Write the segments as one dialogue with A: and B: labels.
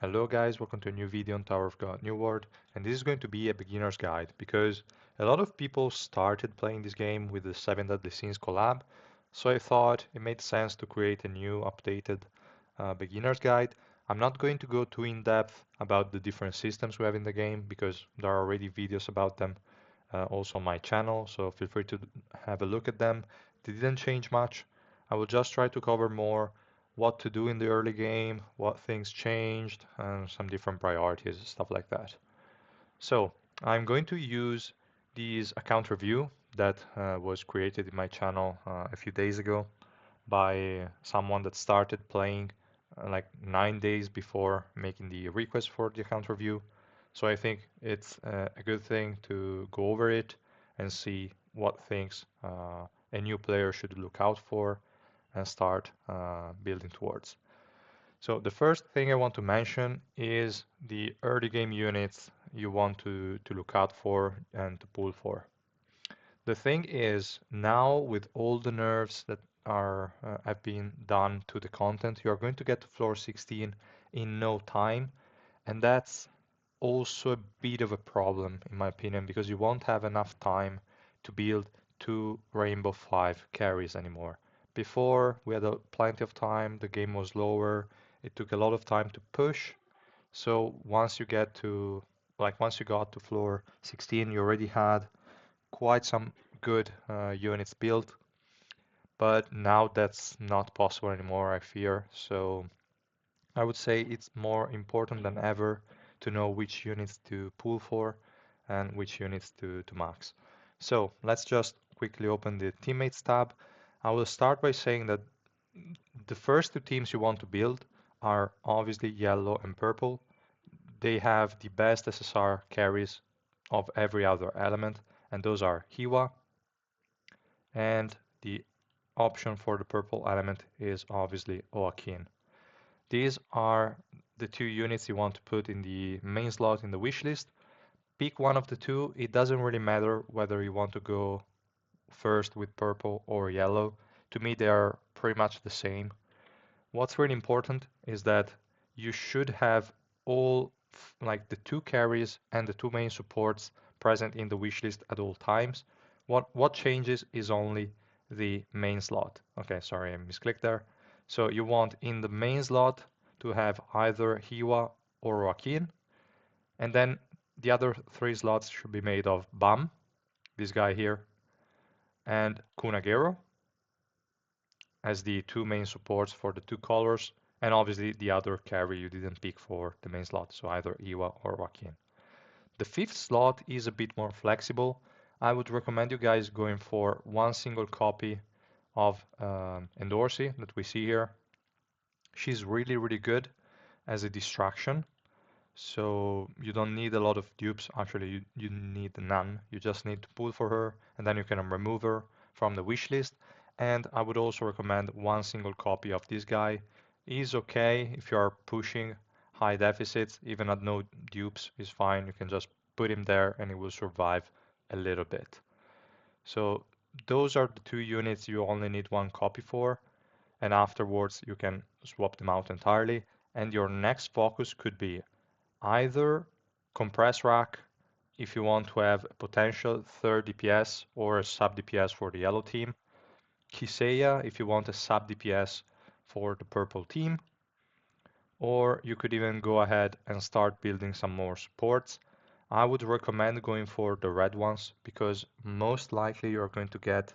A: Hello guys, welcome to a new video on Tower of God New World, and this is going to be a beginner's guide because a lot of people started playing this game with the Seven Deadly Sins collab, so I thought it made sense to create a new updated beginner's guide. I'm not going to go too in depth about the different systems we have in the game because there are already videos about them also on my channel, so feel free to have a look at them. They didn't change much. I will just try to cover more what to do in the early game, what things changed, and some different priorities, stuff like that. So I'm going to use this account review that was created in my channel a few days ago by someone that started playing like 9 days before making the request for the account review. So I think it's a good thing to go over it and see what things a new player should look out for and start building towards. So the first thing I want to mention is the early game units you want to look out for and to pull for. The thing is, now with all the nerfs that are have been done to the content, you are going to get to floor 16 in no time, and that's also a bit of a problem in my opinion because you won't have enough time to build two Rainbow 5 carries anymore. Before we had plenty of time, the game was lower, it took a lot of time to push. So once you got to floor 16, you already had quite some good units built, but now that's not possible anymore, I fear. So I would say it's more important than ever to know which units to pull for and which units to max. So let's just quickly open the teammates tab. I will start by saying that the first two teams you want to build are obviously yellow and purple. They have the best SSR carries of every other element, and those are Hiwa, and the option for the purple element is obviously Oakin. These are the two units you want to put in the main slot in the wish list. Pick one of the two. It doesn't really matter whether you want to go first with purple or yellow. To me, they are pretty much the same. What's really important is that you should have all like the two carries and the two main supports present in the wish list at all times. What changes is only the main slot. Okay, sorry, I misclicked there. So you want in the main slot to have either Hiwa or Joaquin, and then the other three slots should be made of Bam, this guy here, and Kunagero as the two main supports for the two colors, and obviously the other carry you didn't pick for the main slot, so either Iwa or Joaquin. The fifth slot is a bit more flexible. I would recommend you guys going for one single copy of Endorsi that we see here. She's really, really good as a distraction. So you don't need a lot of dupes. Actually, you need none. You just need to pull for her, and then you can remove her from the wish list. And I would also recommend one single copy of this guy. He's okay if you are pushing high deficits, even at no dupes is fine. You can just put him there and he will survive a little bit. So those are the two units you only need one copy for, and afterwards you can swap them out entirely. And your next focus could be either compress rack if you want to have a potential third DPS or a sub DPS for the yellow team, Kiseiya if you want a sub DPS for the purple team, or you could even go ahead and start building some more supports. I would recommend going for the red ones because most likely you're going to get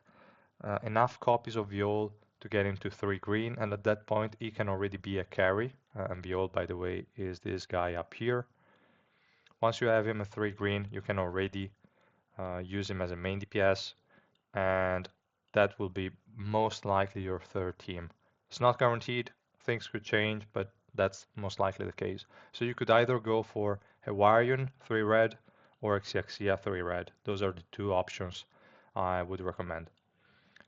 A: enough copies of Viol to get him to 3 green, and at that point he can already be a carry. And Viol, by the way, is this guy up here. Once you have him at 3 green, you can already use him as a main DPS, and that will be most likely your third team. It's not guaranteed, things could change, but that's most likely the case. So you could either go for Hawaiian 3 red or Xiaxia 3 red. Those are the two options I would recommend.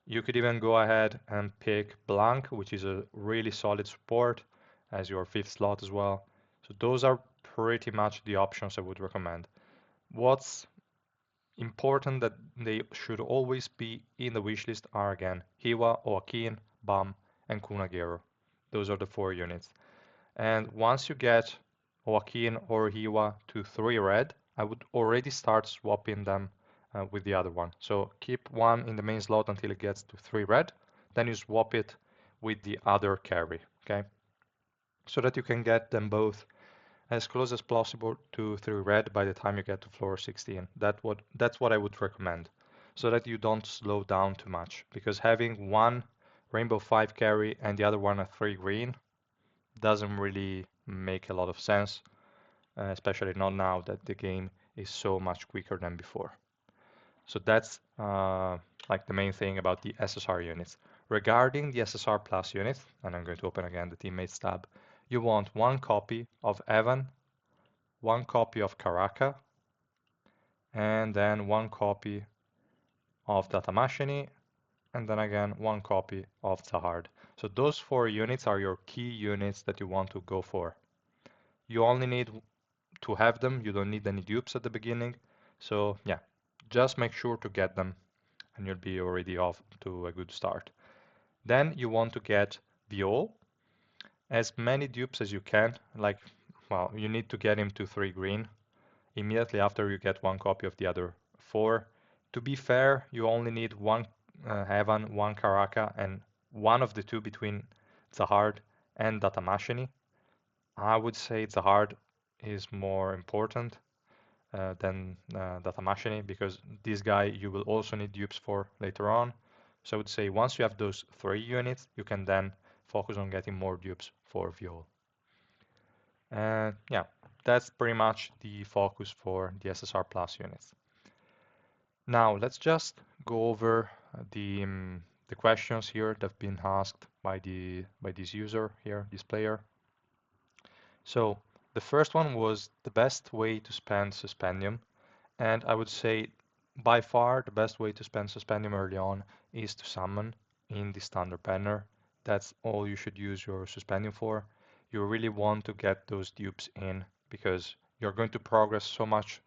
A: You could even go ahead and pick Blanc, which is a really solid support as your fifth slot as well. So those are pretty much the options I would recommend. What's important that they should always be in the wishlist are again Hiwa, Oakin, Bam, and Kunagero. Those are the 4 units. And once you get Joaquin or Hiwa to 3 red, I would already start swapping them with the other one. So keep one in the main slot until it gets to 3 red, then you swap it with the other carry, okay? So that you can get them both as close as possible to 3 red by the time you get to floor 16. That's what I would recommend, so that you don't slow down too much, because having one Rainbow 5 carry and the other one a 3 green doesn't really make a lot of sense, especially not now that the game is so much quicker than before. So that's like the main thing about the SSR units. Regarding the SSR Plus unit, and I'm going to open again the teammates tab, you want one copy of Evan, one copy of Karaka, and then one copy of Datamashini, and then again one copy of Zahard. So those 4 units are your key units that you want to go for. You only need to have them, you don't need any dupes at the beginning. So yeah, just make sure to get them and you'll be already off to a good start. Then you want to get Viol, as many dupes as you can, like, well, you need to get him to 3 green immediately after you get one copy of the other 4. To be fair, you only need one Heaven, one Karaka, and one of the two between Zahard and Datamashini. I would say Zahard is more important than Datamashini, because this guy you will also need dupes for later on. So I would say once you have those 3 units, you can then focus on getting more dupes for Viol. And yeah, that's pretty much the focus for the SSR Plus units. Now let's just go over the questions here that have been asked by this user here, this player. So the first one was the best way to spend Suspendium, and I would say by far the best way to spend Suspendium early on is to summon in the standard banner. That's all you should use your Suspendium for. You really want to get those dupes in, because you're going to progress so much,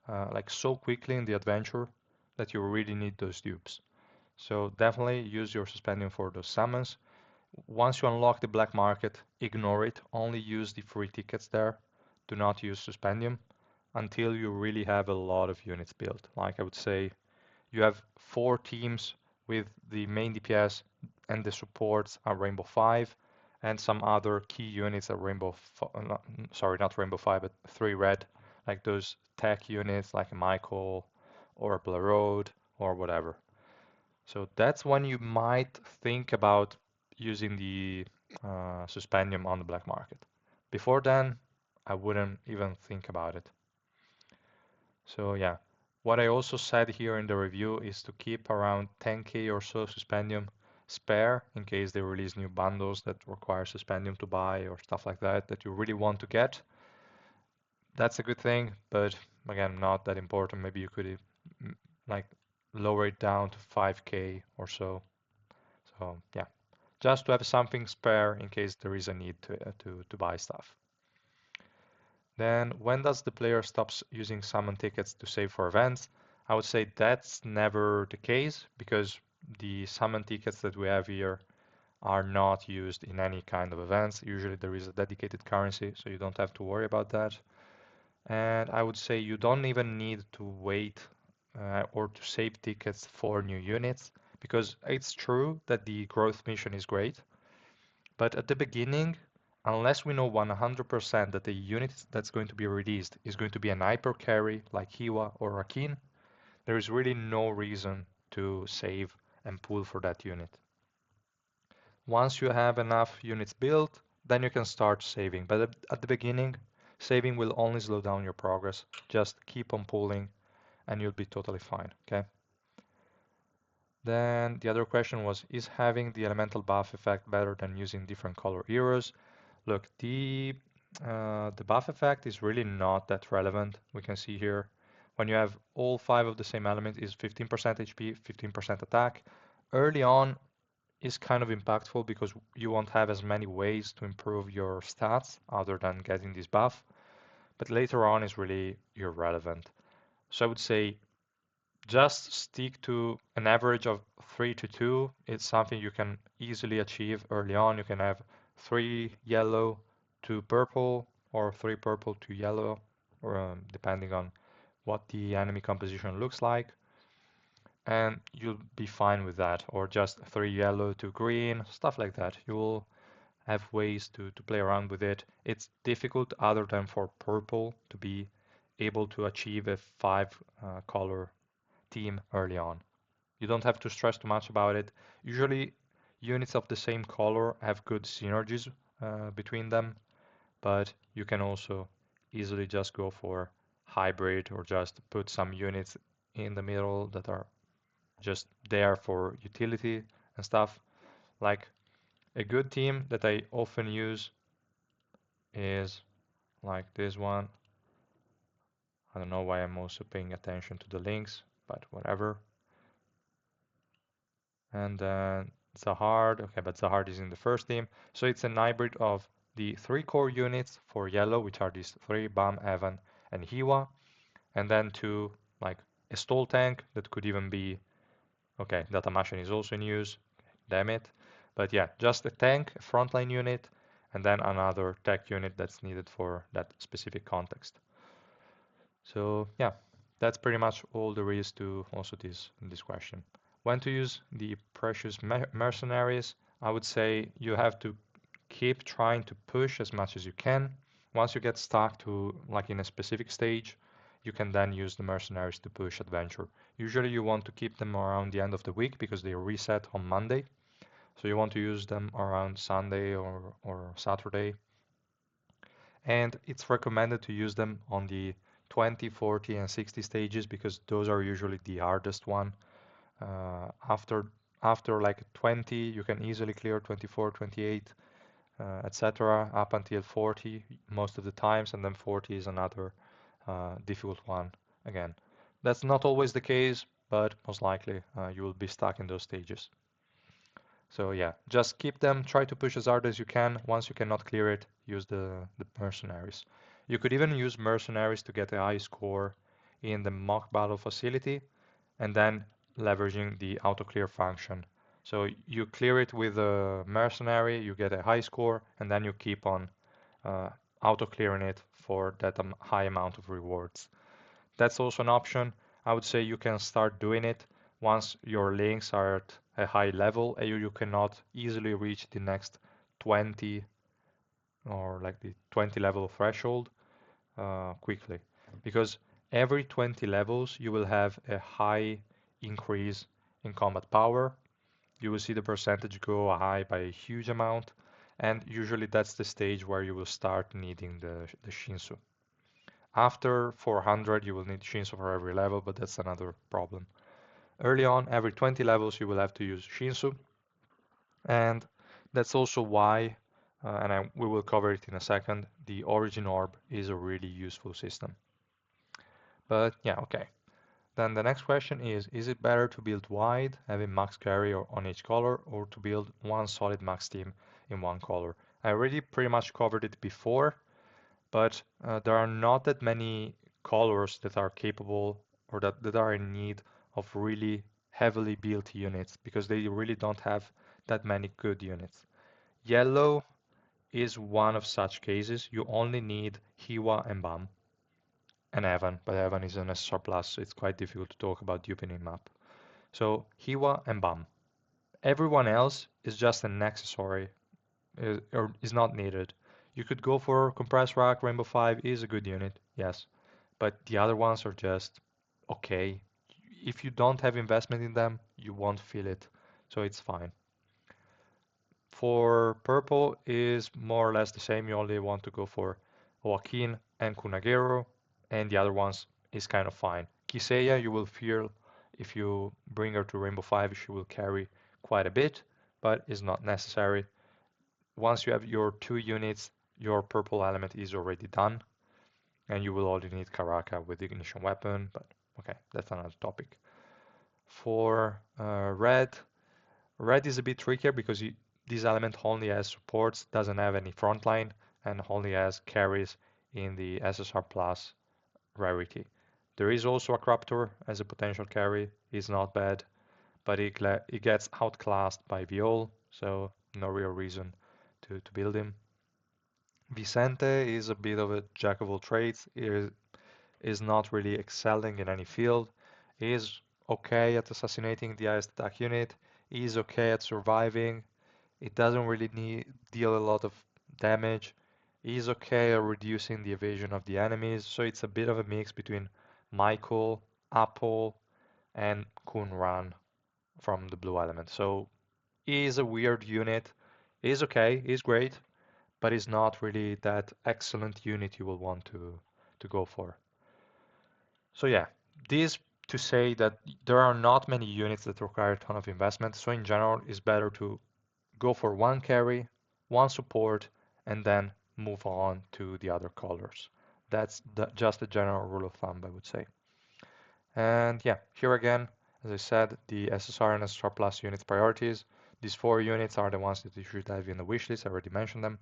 A: like so quickly in the adventure, that you really need those dupes. So definitely use your Suspendium for those summons. Once you unlock the black market, ignore it. Only use the free tickets there. Do not use Suspendium until you really have a lot of units built. Like I would say, you have 4 teams with the main DPS and the supports are Rainbow 5, and some other key units are sorry, not Rainbow 5, but 3 red, like those tech units like Michael or Blarode or whatever. So that's when you might think about using the Suspendium on the black market. Before then, I wouldn't even think about it. So yeah, what I also said here in the review is to keep around 10k or so Suspendium spare in case they release new bundles that require Suspendium to buy or stuff like that that you really want to get. That's a good thing, but again, not that important. Maybe you could like lower it down to 5k or so. So yeah, just to have something spare in case there is a need to buy stuff. Then when does the player stops using summon tickets to save for events? I would say that's never the case, because the summon tickets that we have here are not used in any kind of events. Usually there is a dedicated currency, so you don't have to worry about that. And I would say you don't even need to wait or to save tickets for new units, because it's true that the growth mission is great, but at the beginning, unless we know 100% that the unit that's going to be released is going to be an hyper carry like Hiwa or Akin, there is really no reason to save and pull for that unit. Once you have enough units built, then you can start saving. But at the beginning, saving will only slow down your progress. Just keep on pulling and you'll be totally fine, okay? Then the other question was, is having the elemental buff effect better than using different color heroes? Look, the buff effect is really not that relevant. We can see here when you have all 5 of the same element is 15% HP, 15% attack. Early on is kind of impactful because you won't have as many ways to improve your stats other than getting this buff. But later on is really irrelevant. So I would say just stick to an average of 3 to 2. It's something you can easily achieve early on. You can have 3 yellow, 2 purple, or 3 purple, 2 yellow, or depending on what the enemy composition looks like, and you'll be fine with that, or just 3 yellow, 2 green, stuff like that. You'll have ways to play around with it. It's difficult other than for purple to be able to achieve a 5 color team early on. You don't have to stress too much about it. Usually units of the same color have good synergies between them, but you can also easily just go for hybrid or just put some units in the middle that are just there for utility and stuff. Like a good team that I often use is like this one. I don't know why I'm also paying attention to the links, but whatever. And then Zahard, okay, but Zahard is in the first team. So it's an hybrid of the 3 core units for yellow, which are these 3, Bam, Evan, and Hiwa, and then 2, like a stall tank that could even be, okay, Data Machine is also in use, damn it. But yeah, just a tank, a frontline unit, and then another tech unit that's needed for that specific context. So yeah, that's pretty much all there is to also this question. When to use the precious mercenaries? I would say you have to keep trying to push as much as you can. Once you get stuck to like in a specific stage, you can then use the mercenaries to push adventure. Usually you want to keep them around the end of the week because they reset on Monday. So you want to use them around Sunday or Saturday. And it's recommended to use them on the 20, 40, and 60 stages because those are usually the hardest one. Uh, after after like 20, you can easily clear 24, 28, etc. up until 40 most of the times, and then 40 is another difficult one again. That's not always the case, but most likely you will be stuck in those stages. So yeah, just keep them, try to push as hard as you can. Once you cannot clear it, use the mercenaries. You could even use mercenaries to get a high score in the mock battle facility and then leveraging the auto clear function. So you clear it with a mercenary, you get a high score, and then you keep on uh, auto clearing it for that high amount of rewards. That's also an option. I would say you can start doing it once your links are at a high level and you cannot easily reach the next 20 or like the 20 level threshold quickly. Because every 20 levels you will have a high increase in combat power. You will see the percentage go high by a huge amount, and usually that's the stage where you will start needing the Shinsu. After 400, you will need Shinsu for every level, but that's another problem. Early on, every 20 levels, you will have to use Shinsu, and that's also why, we will cover it in a second, the Origin Orb is a really useful system. But yeah, okay. Then the next question is it better to build wide, having max carry on each color, or to build one solid max team in one color? I already pretty much covered it before, but there are not that many colors that are capable or that are in need of really heavily built units because they really don't have that many good units. Yellow is one of such cases. You only need Hiwa and Bam and Evan, but Evan is an SSR plus, so it's quite difficult to talk about duping him up. So Hiwa and Bam. Everyone else is just an accessory or is not needed. You could go for Compressed Rack, Rainbow 5 is a good unit, yes, but the other ones are just okay. If you don't have investment in them, you won't feel it, so it's fine. For purple is more or less the same. You only want to go for Joaquin and Kunagero, and the other ones is kind of fine. Kiseya, you will feel if you bring her to Rainbow 5, she will carry quite a bit, but is not necessary. Once you have your 2 units, your purple element is already done, and you will only need Karaka with the ignition weapon, but okay, that's another topic. For red is a bit trickier because this element only has supports, doesn't have any frontline, and only has carries in the SSR plus rarity. There is also a Craptor as a potential carry, he's not bad, but he gets outclassed by Viol, so no real reason to build him. Vicente is a bit of a jack of all trades. Is not really excelling in any field. He is okay at assassinating the highest attack unit. He is okay at surviving. It doesn't really deal a lot of damage. He's okay at reducing the evasion of the enemies. So it's a bit of a mix between Michael, Apple, and Kunran from the blue element. So he's a weird unit. He's okay, he's great, but he's not really that excellent unit you will want to go for. So yeah, this to say that there are not many units that require a ton of investment. So in general, it's better to go for one carry, one support, and then move on to the other colors. That's just a general rule of thumb, I would say. And yeah, here again, as I said, the SSR and SSR Plus units priorities. These four units are the ones that you should have in the wish list. I already mentioned them.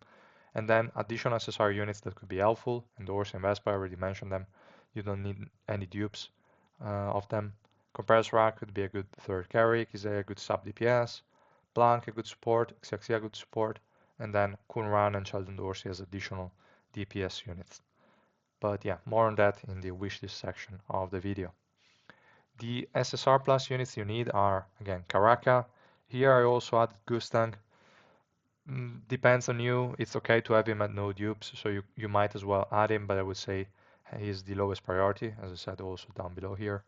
A: And then additional SSR units that could be helpful. Endorse and Vespa, I already mentioned them. You don't need any dupes of them. Compressor Rack could be a good third carry. Kizay a good sub DPS. Blanc a good support. Xiaxia a good support. And then Kunran and Sheldon Dorsey as additional DPS units. But yeah, more on that in the wishlist section of the video. The SSR plus units you need are, again, Karaka. Here I also added Gustang. Depends on you. It's okay to have him at no dupes, so you might as well add him, but I would say he's the lowest priority, as I said also down below here.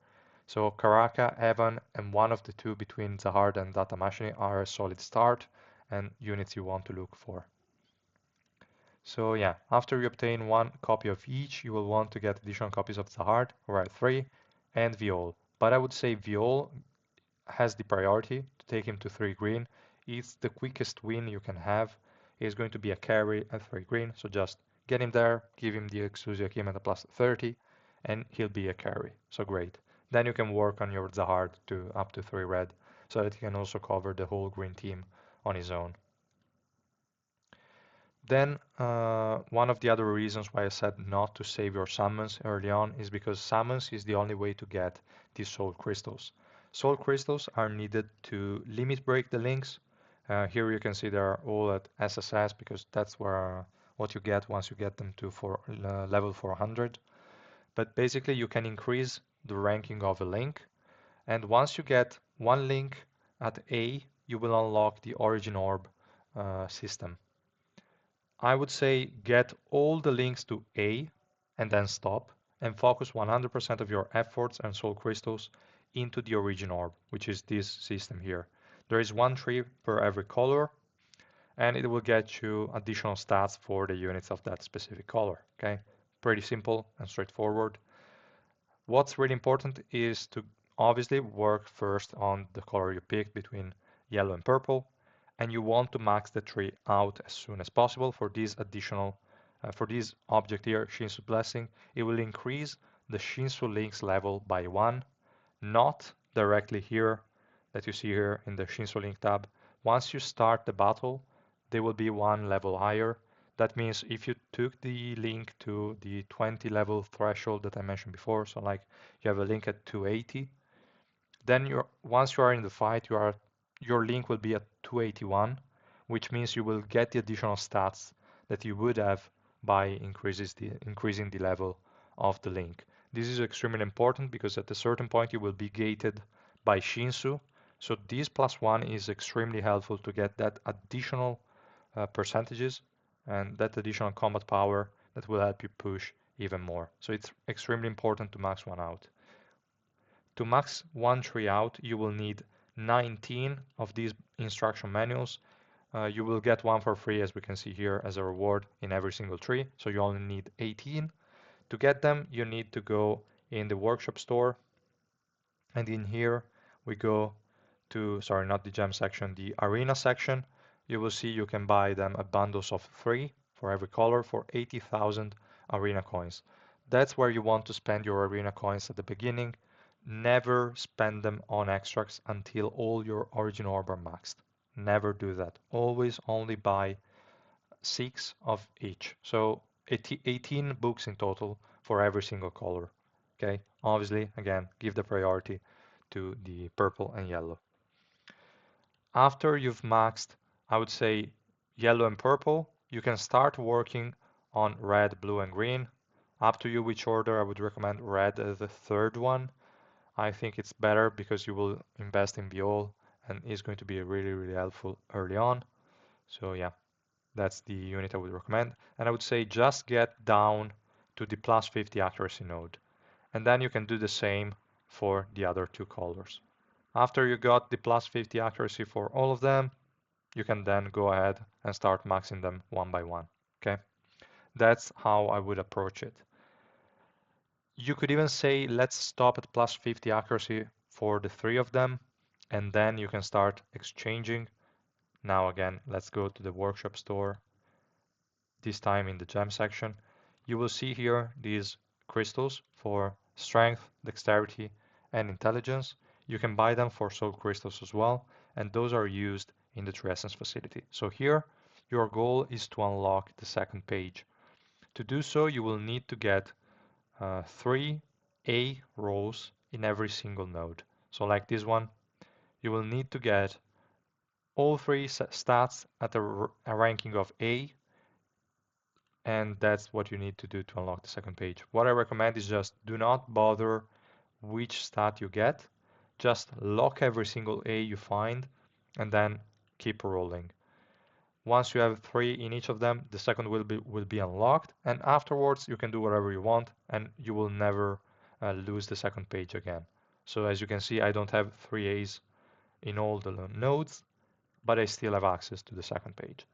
A: So Karaka, Evan, and one of the two between Zahard and Data Machine are a solid start and units you want to look for. So yeah, after you obtain one copy of each, you will want to get additional copies of Zahard, right 3, and Viol. But I would say Viol has the priority to take him to 3 green. It's the quickest win you can have. He's going to be a carry at 3 green, so just get him there, give him the exclusive Akim at a plus 30, and he'll be a carry. So great. Then you can work on your Zahard to up to 3 red, so that he can also cover the whole green team on his own. Then one of the other reasons why I said not to save your summons early on is because summons is the only way to get these soul crystals. Soul crystals are needed to limit break the links. Here you can see they're all at SSS because that's where what you get once you get them to level 400. But basically you can increase the ranking of a link, and once you get one link at A, you will unlock the origin orb system. I would say get all the links to A and then stop and focus 100% of your efforts and soul crystals into the origin orb, which is this system here. There is one tree per every color, and it will get you additional stats for the units of that specific color. Okay, pretty simple and straightforward. What's really important is to obviously work first on the color you picked between yellow and purple, and you want to max the tree out as soon as possible for this additional, for this object here, Shinsu Blessing. It will increase the Shinsu links level by 1, not directly here that you see here in the Shinsu link tab. Once you start the battle, they will be 1 level higher. That means if you took the link to the 20 level threshold that I mentioned before, so like you have a link at 280, then once you are in the fight, your link will be at 281, which means you will get the additional stats that you would have by increasing the level of the link. This is extremely important because at a certain point you will be gated by Shinsu. So this +1 is extremely helpful to get that additional percentages and that additional combat power that will help you push even more. So it's extremely important to max one out. To max one tree out, you will need 19 of these instruction manuals. You will get one for free, as we can see here, as a reward in every single tree. So you only need 18. To get them, you need to go in the workshop store. And in here, we go to, sorry, not the gem section, the arena section. You will see you can buy them at bundles of 3 for every color for 80,000 arena coins. That's where you want to spend your arena coins at the beginning. Never spend them on extracts until all your origin orb are maxed. Never do that. Always only buy 6 of each. So 18 books in total for every single color. Okay, obviously, again, give the priority to the purple and yellow. After you've maxed, I would say, yellow and purple, you can start working on red, blue, and green. Up to you which order. I would recommend red as the third one. I think it's better because you will invest in Viol and it's going to be really helpful early on. So yeah, that's the unit I would recommend. And I would say just get down to the plus 50 accuracy node. And then you can do the same for the other two colors. After you got the plus 50 accuracy for all of them, you can then go ahead and start maxing them one by one. Okay, that's how I would approach it. You could even say, let's stop at plus 50 accuracy for the three of them, and then you can start exchanging. Now again, let's go to the workshop store, this time in the gem section. You will see here these crystals for strength, dexterity, and intelligence. You can buy them for soul crystals as well, and those are used in the True Essence facility. So here, your goal is to unlock the second page. To do so, you will need to get 3 A roles in every single node. So like this one, you will need to get all three stats at a ranking of A, and that's what you need to do to unlock the second page. What I recommend is just do not bother which stat you get, just lock every single A you find, and then keep rolling. Once you have 3 in each of them, the second will be unlocked, and afterwards you can do whatever you want, and you will never lose the second page again. So as you can see, I don't have 3 A's in all the nodes, but I still have access to the second page.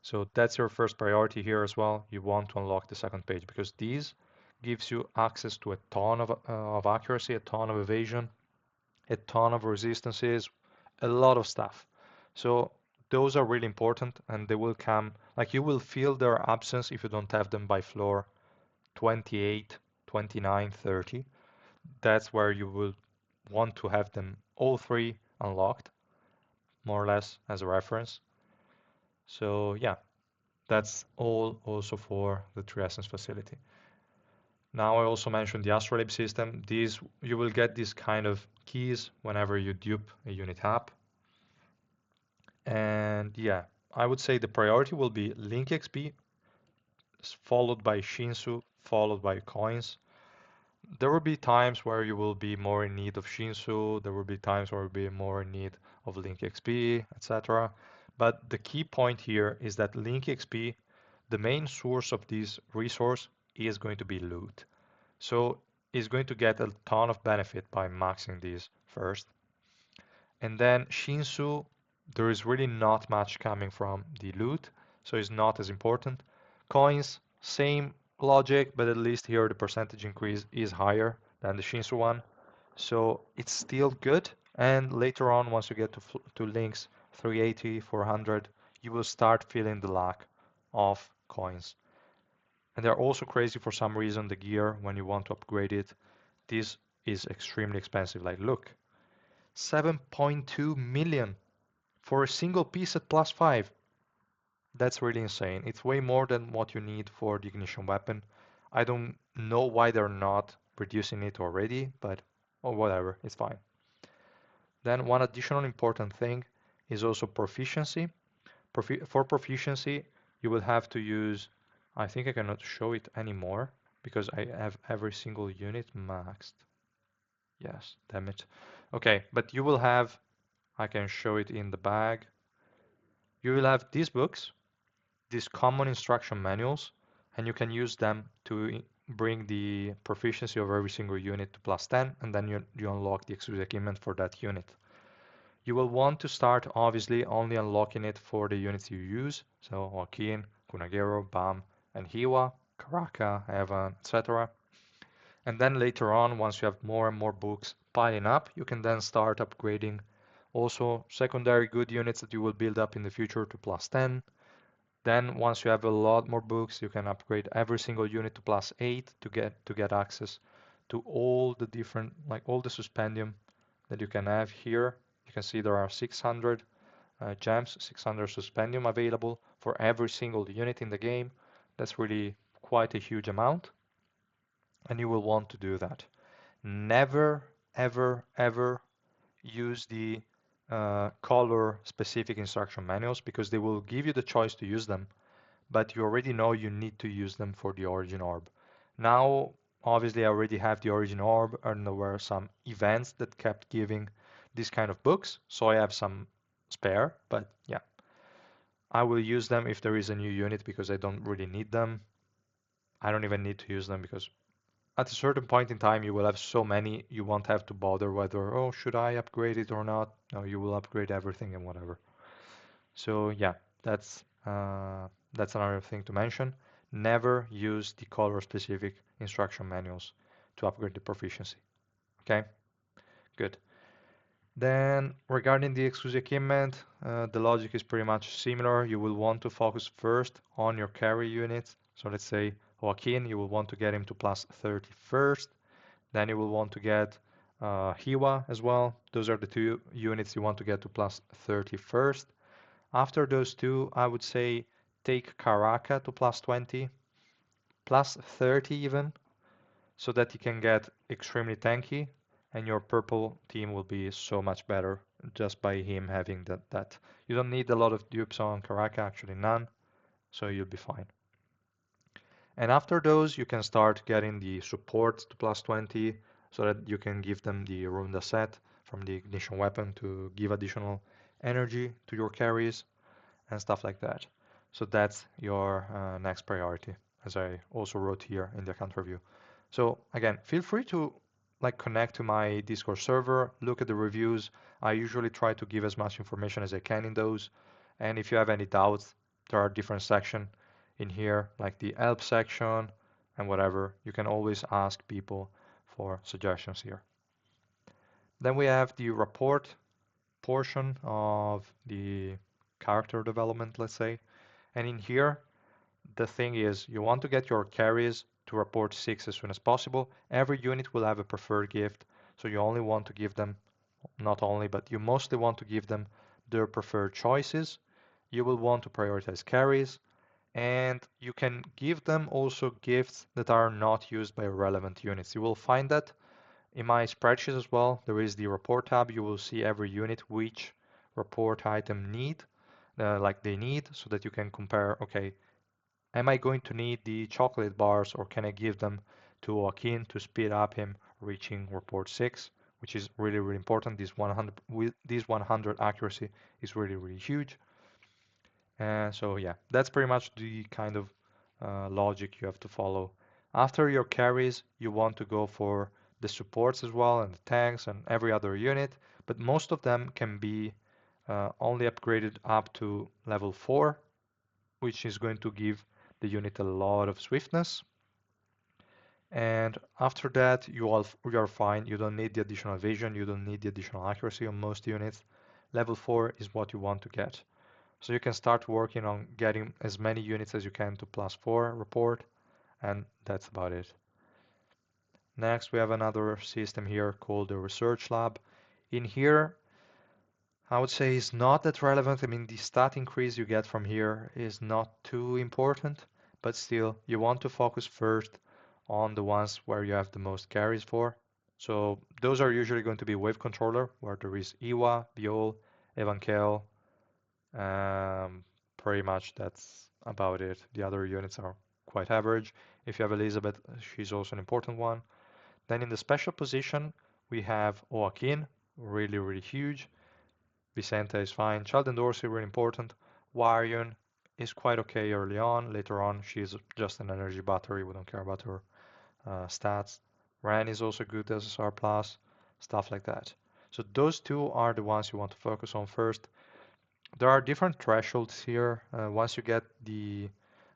A: So that's your first priority here as well. You want to unlock the second page because these gives you access to a ton of accuracy, a ton of evasion, a ton of resistances, a lot of stuff. So those are really important and they will come, like you will feel their absence if you don't have them by floor 28, 29, 30. That's where you will want to have them all three unlocked, more or less as a reference. So yeah, that's all also for the True Essence facility. Now I also mentioned the Astrolabe system. These you will get these kind of keys whenever you dupe a unit app. And yeah, I would say the priority will be Link XP, followed by Shinsu, followed by coins. There will be times where you will be more in need of Shinsu, there will be times where you'll be more in need of Link XP, etc. But the key point here is that Link XP, the main source of this resource is going to be loot. So it's going to get a ton of benefit by maxing these first. And then Shinsu, there is really not much coming from the loot, so it's not as important. Coins, same logic, but at least here the percentage increase is higher than the Shinsu one. So it's still good. And later on, once you get to links 380, 400, you will start feeling the lack of coins. And they're also crazy for some reason, the gear, when you want to upgrade it. This is extremely expensive. Like, look, 7.2 million for a single piece at +5. That's really insane. It's way more than what you need for the ignition weapon. I don't know why they're not reducing it already, but oh, whatever, it's fine. Then one additional important thing is also proficiency. For proficiency, you will have to use, I think I cannot show it anymore because I have every single unit maxed. Yes, damn it. Okay, but you will have, I can show it in the bag. You will have these books, these common instruction manuals, and you can use them to bring the proficiency of every single unit to +10, and then you unlock the exclusive equipment for that unit. You will want to start obviously only unlocking it for the units you use, so Joaquin, Kunagero, Bam, and Hiwa, Karaka, Evan, etc. And then later on, once you have more and more books piling up, you can then start upgrading also secondary good units that you will build up in the future to +10. Then once you have a lot more books, you can upgrade every single unit to +8 to get access to all the different, like all the suspendium that you can have here. You can see there are 600 gems, 600 suspendium available for every single unit in the game. That's really quite a huge amount, and you will want to do that. Never, ever, ever use the color specific instruction manuals because they will give you the choice to use them, but you already know you need to use them for the origin orb. Now, obviously, I already have the origin orb, and there were some events that kept giving these kind of books, so I have some spare, but yeah, I will use them if there is a new unit because I don't really need them. I don't even need to use them because at a certain point in time you will have so many you won't have to bother whether, oh, should I upgrade it or not? No, you will upgrade everything and whatever. So yeah, that's another thing to mention. Never use the color specific instruction manuals to upgrade the proficiency. Okay, good. Then regarding the exclusive equipment, the logic is pretty much similar. You will want to focus first on your carry units. So let's say Joaquin, you will want to get him to plus 30 first. Then you will want to get Hiwa as well. Those are the two units you want to get to plus 30 first. After those two, I would say take Karaka to plus 20, plus 30 even, so that you can get extremely tanky, and your purple team will be so much better just by him having that. You don't need a lot of dupes on Karaka, actually none, so you'll be fine. And after those, you can start getting the supports to plus 20 so that you can give them the Runda set from the ignition weapon to give additional energy to your carries and stuff like that. So that's your next priority, as I also wrote here in the account review. So again, feel free to connect to my Discord server, look at the reviews. I usually try to give as much information as I can in those. And if you have any doubts, there are different sections in here, like the help section and whatever. You can always ask people for suggestions here. Then we have the rapport portion of the character development, let's say. And in here, the thing is you want to get your carries to rapport 6 as soon as possible. Every unit will have a preferred gift, so you only want to give them, not only, but you mostly want to give them their preferred choices. You will want to prioritize carries, and you can give them also gifts that are not used by relevant units. You will find that in my spreadsheet as well. There is the report tab. You will see every unit which report item they need, so that you can compare, okay, am I going to need the chocolate bars or can I give them to Joaquin to speed up him reaching report 6, which is really, really important. This 100 accuracy is really, really huge. And so yeah, that's pretty much the kind of logic you have to follow. After your carries, you want to go for the supports as well and the tanks and every other unit, but most of them can be only upgraded up to level 4, which is going to give the unit a lot of swiftness. And after that, you are fine. You don't need the additional vision. You don't need the additional accuracy on most units. Level 4 is what you want to get. So you can start working on getting as many units as you can to plus 4 report, and that's about it. Next, we have another system here called the research lab. In here, I would say is not that relevant. I mean, the stat increase you get from here is not too important, but still, you want to focus first on the ones where you have the most carries for. So those are usually going to be wave controller, where there is Iwa, Biol, Evankel. Pretty much that's about it. The other units are quite average. If you have Elizabeth, she's also an important one. Then in the special position, we have Joaquin, really, really huge. Vicente is fine. Sheldon Dorsey, really important. Warion is quite okay early on. Later on, she's just an energy battery. We don't care about her stats. Ran is also good as SR plus, stuff like that. So those two are the ones you want to focus on first. There are different thresholds here. Once you get the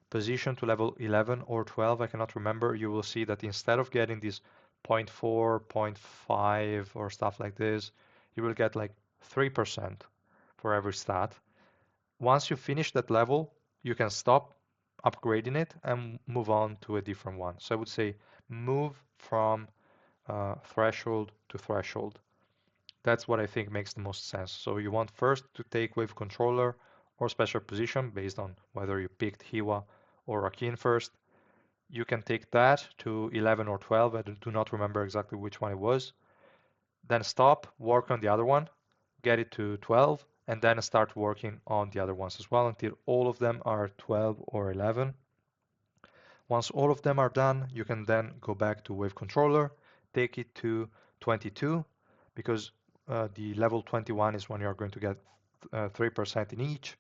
A: position to level 11 or 12, I cannot remember, you will see that instead of getting this 0.4, 0.5 or stuff like this, you will get like 3% for every stat. Once you finish that level, you can stop upgrading it and move on to a different one. So I would say move from threshold to threshold. That's what I think makes the most sense. So you want first to take wave controller or special position based on whether you picked Hiwa or Rakin first. You can take that to 11 or 12. I do not remember exactly which one it was. Then stop, work on the other one, get it to 12, and then start working on the other ones as well until all of them are 12 or 11. Once all of them are done, you can then go back to Wave Controller, take it to 22, because the level 21 is when you're going to get 3% in each.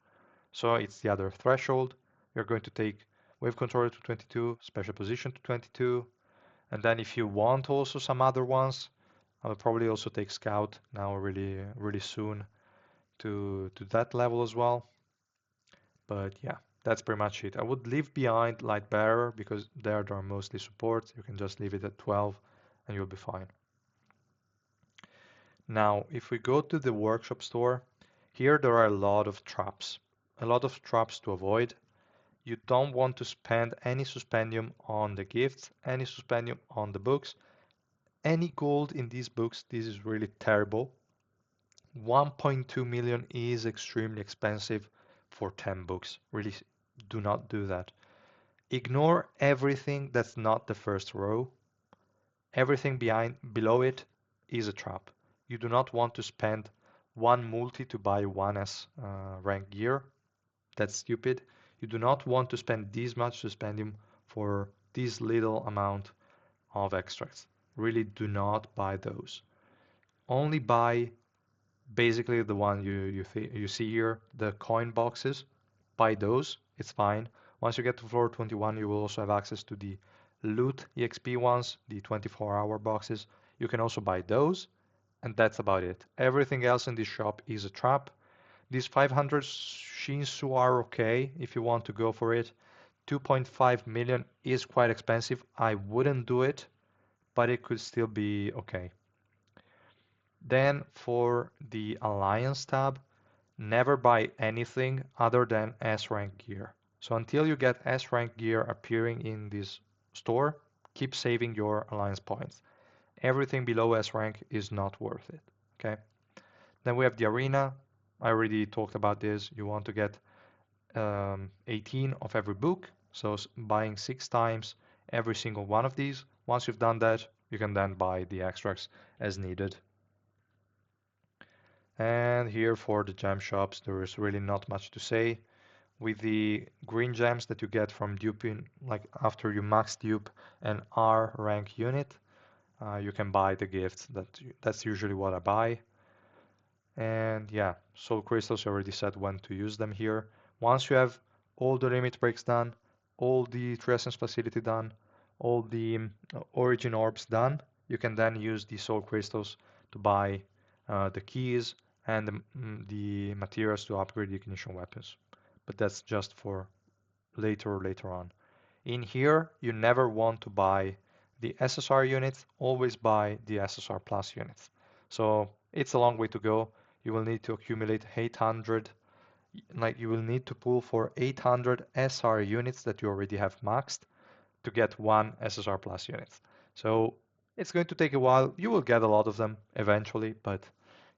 A: So it's the other threshold. You're going to take Wave Controller to 22, Special Position to 22, and then if you want also some other ones, I'll probably also take Scout now really soon to that level as well. But yeah, that's pretty much it. I would leave behind Light Bearer because there are mostly support. You can just leave it at 12 and you'll be fine. Now, if we go to the workshop store, here there are a lot of traps. A lot of traps to avoid. You don't want to spend any suspendium on the gifts, any suspendium on the books, any gold in these books. This is really terrible. 1.2 million is extremely expensive for 10 books. Really do not do that. Ignore everything that's not the first row. Everything below it is a trap. You do not want to spend one multi to buy one S rank gear. That's stupid. You do not want to spend this much suspendium for this little amount of extracts. Really do not buy those. Only buy basically the one you see here, the coin boxes. Buy those, it's fine. Once you get to floor 21, you will also have access to the loot EXP ones, the 24-hour boxes. You can also buy those, and that's about it. Everything else in this shop is a trap. These 500 Shinsu are okay if you want to go for it. 2.5 million is quite expensive. I wouldn't do it, but it could still be okay. Then for the Alliance tab, never buy anything other than S rank gear. So until you get S rank gear appearing in this store, keep saving your Alliance points. Everything below S rank is not worth it. Okay. Then we have the arena. I already talked about this. You want to get 18 of every book. So buying 6 times every single one of these. Once you've done that, you can then buy the extracts as needed. And here for the gem shops, there is really not much to say. With the green gems that you get from duping, like after you max dupe an R rank unit, you can buy the gifts. That's usually what I buy. And yeah, soul crystals, I already said when to use them here. Once you have all the limit breaks done, all the True Essence facility done, all the origin orbs done, you can then use the soul crystals to buy the keys and the materials to upgrade the ignition weapons. But that's just for later on. In here, you never want to buy the SSR units, always buy the SSR plus units. So it's a long way to go. You will need to accumulate 800, like you will need to pull for 800 SR units that you already have maxed to get one SSR plus units. So it's going to take a while. You will get a lot of them eventually, but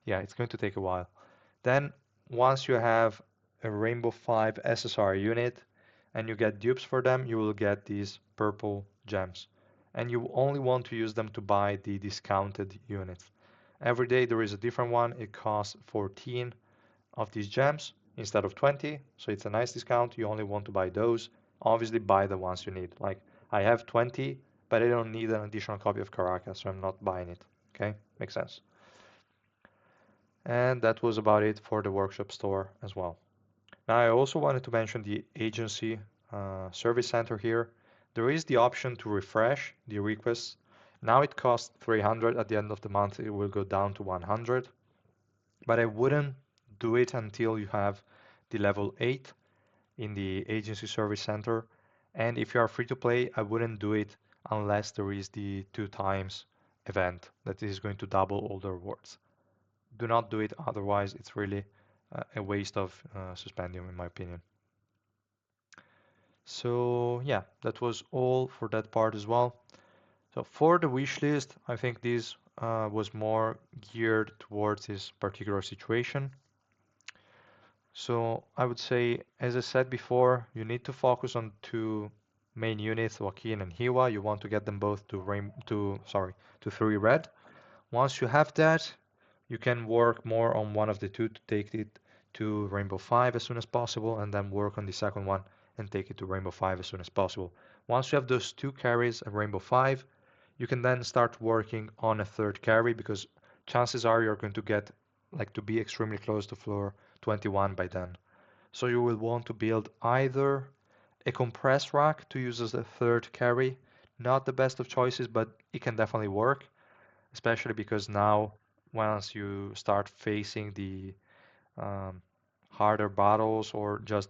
A: yeah, it's going to take a while. Then once you have a Rainbow 5 SSR unit and you get dupes for them, you will get these purple gems. And you only want to use them to buy the discounted units. Every day there is a different one. It costs 14 of these gems instead of 20. So it's a nice discount. You only want to buy those. Obviously buy the ones you need. Like I have 20, but I don't need an additional copy of Caracas, so I'm not buying it. Okay, makes sense. And that was about it for the workshop store as well. Now I also wanted to mention the agency service center here. There is the option to refresh the requests. Now it costs 300. At the end of the month it will go down to 100. But I wouldn't do it until you have the level 8 in the agency service center. And if you are free to play, I wouldn't do it unless there is the 2 times event that is going to double all the rewards. Do not do it, otherwise it's really a waste of suspendium in my opinion. So yeah, that was all for that part as well. So for the wish list, I think this was more geared towards this particular situation. So I would say, as I said before, you need to focus on 2 main units, Joaquin and Hiwa. You want to get them both to 3 red. Once you have that, you can work more on one of the 2 to take it to Rainbow 5 as soon as possible, and then work on the second one and take it to Rainbow 5 as soon as possible. Once you have those two carries at Rainbow 5, you can then start working on a third carry because chances are you're going to get like to be extremely close to floor 21 by then. So you will want to build either a compressed rack to use as a third carry. Not the best of choices, but it can definitely work, especially because now once you start facing the um, harder battles or just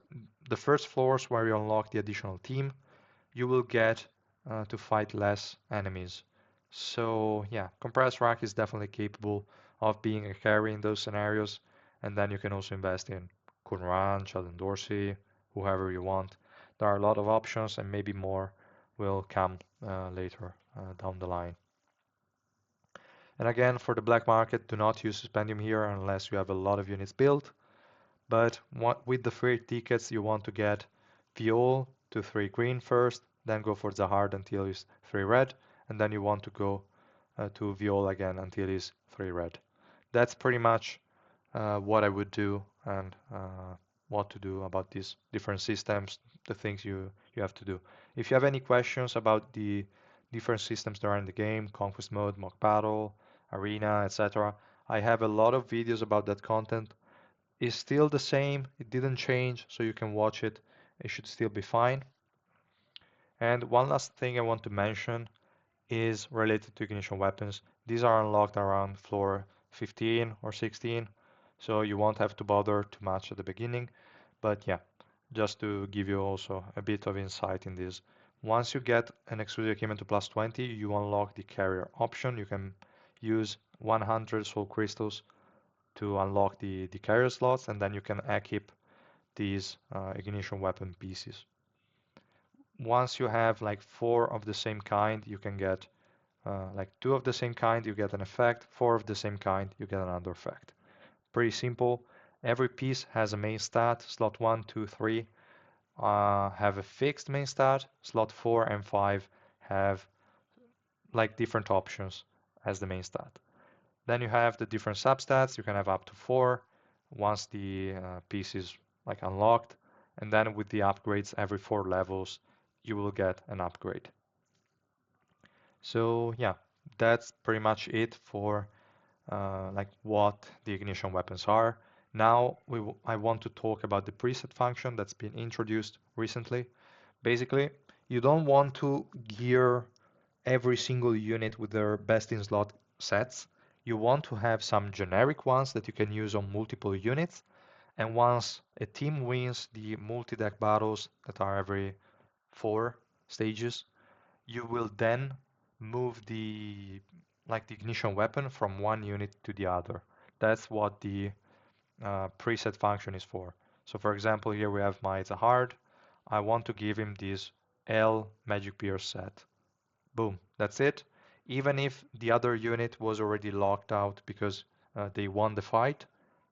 A: the first floors where you unlock the additional team, you will get to fight less enemies. So yeah, compressed rack is definitely capable of being a carry in those scenarios, and then you can also invest in Kunran, Sheldon Dorsey, whoever you want. There are a lot of options, and maybe more will come later down the line. And again, for the black market, do not use Suspendium here unless you have a lot of units built. But with the free tickets, you want to get Viol to 3 green first, then go for Zahard until he's 3 red, and then you want to go to Viol again until he's 3 red. That's pretty much what I would do and what to do about these different systems, the things you have to do. If you have any questions about the different systems that are in the game, Conquest Mode, Mock Battle, Arena, etc., I have a lot of videos about that content. It's still the same, it didn't change, so you can watch it. It should still be fine. And one last thing I want to mention is related to ignition weapons. These are unlocked around floor 15 or 16, so you won't have to bother too much at the beginning. But yeah, just to give you also a bit of insight in this. Once you get an exclusive equipment to plus 20, you unlock the carrier option. You can use 100 soul crystals to unlock the carrier slots, and then you can equip these ignition weapon pieces. Once you have like 4 of the same kind, you can get like 2 of the same kind, you get an effect, 4 of the same kind, you get another effect. Pretty simple. Every piece has a main stat. Slot 1, 2, 3 have a fixed main stat. Slot 4 and 5 have like different options as the main stat. Then you have the different substats. You can have up to 4 once the piece is like unlocked. And then with the upgrades every 4 levels, you will get an upgrade. So yeah, that's pretty much it for like what the ignition weapons are. Now I want to talk about the preset function that's been introduced recently. Basically, you don't want to gear every single unit with their best in slot sets. You want to have some generic ones that you can use on multiple units. And once a team wins the multi-deck battles that are every 4 stages, you will then move the like the ignition weapon from one unit to the other. That's what the preset function is for. So for example, here we have my Zahard. I want to give him this L Magic Pierce set. Boom, that's it. Even if the other unit was already locked out because they won the fight,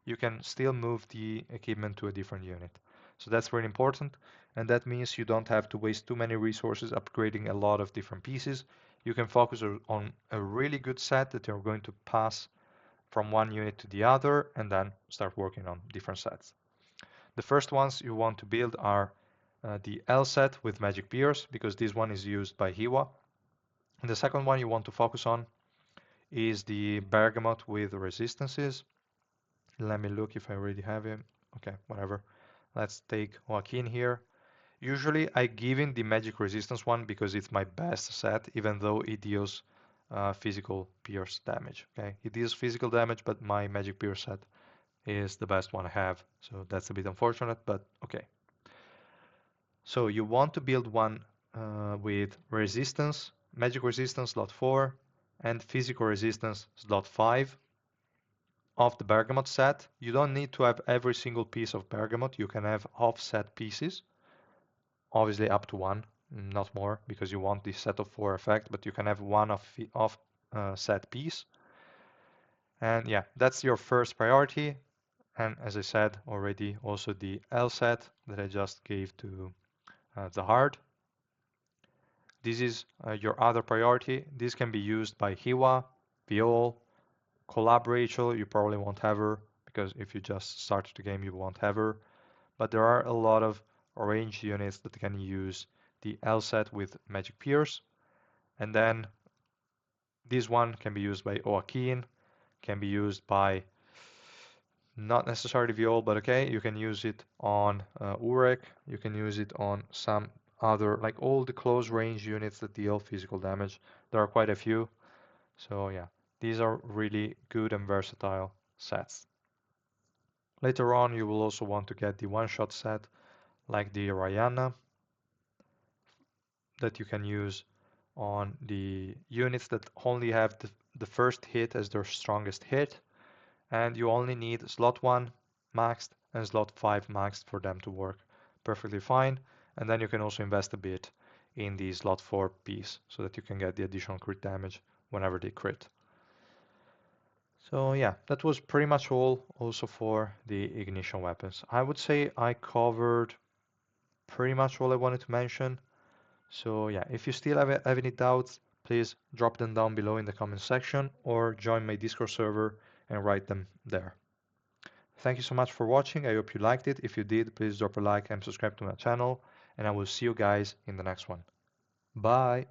A: you can still move the equipment to a different unit. So that's really important, and that means you don't have to waste too many resources upgrading a lot of different pieces. You can focus on a really good set that you're going to pass from one unit to the other and then start working on different sets. The first ones you want to build are the L set with Magic Pierce because this one is used by Hiwa. And the second one you want to focus on is the Bergamot with resistances. Let me look if I already have him. Okay, whatever. Let's take Joaquin here. Usually I give him the magic resistance one because it's my best set, even though it deals physical pierce damage. Okay, it deals physical damage, but my magic pierce set is the best one I have. So that's a bit unfortunate, but okay. So you want to build one with resistance, magic resistance slot 4, and physical resistance slot 5 of the bergamot set. You don't need to have every single piece of bergamot. You can have offset pieces, obviously up to 1, not more, because you want the set of 4 effect, but you can have one of set piece. And yeah, that's your first priority. And as I said already, also the L set that I just gave to the hard. This is your other priority. This can be used by Hiwa, Viol, Collab Rachel. You probably won't have her because if you just start the game, you won't have her. But there are a lot of ranged units that can use the L set with Magic Pierce, and then this one can be used by Oakin, can be used by not necessarily Viol, but okay, you can use it on Urek, you can use it on some other, like all the close range units that deal physical damage. There are quite a few, so yeah, these are really good and versatile sets. Later on, you will also want to get the one-shot set, like the Rayana, that you can use on the units that only have the first hit as their strongest hit, and you only need slot 1 maxed and slot 5 maxed for them to work perfectly fine. And then you can also invest a bit in the slot 4 piece so that you can get the additional crit damage whenever they crit. So yeah, that was pretty much all also for the ignition weapons. I would say I covered pretty much all I wanted to mention. So yeah, if you still have any doubts, please drop them down below in the comment section or join my Discord server and write them there. Thank you so much for watching. I hope you liked it. If you did, please drop a like and subscribe to my channel, and I will see you guys in the next one. Bye!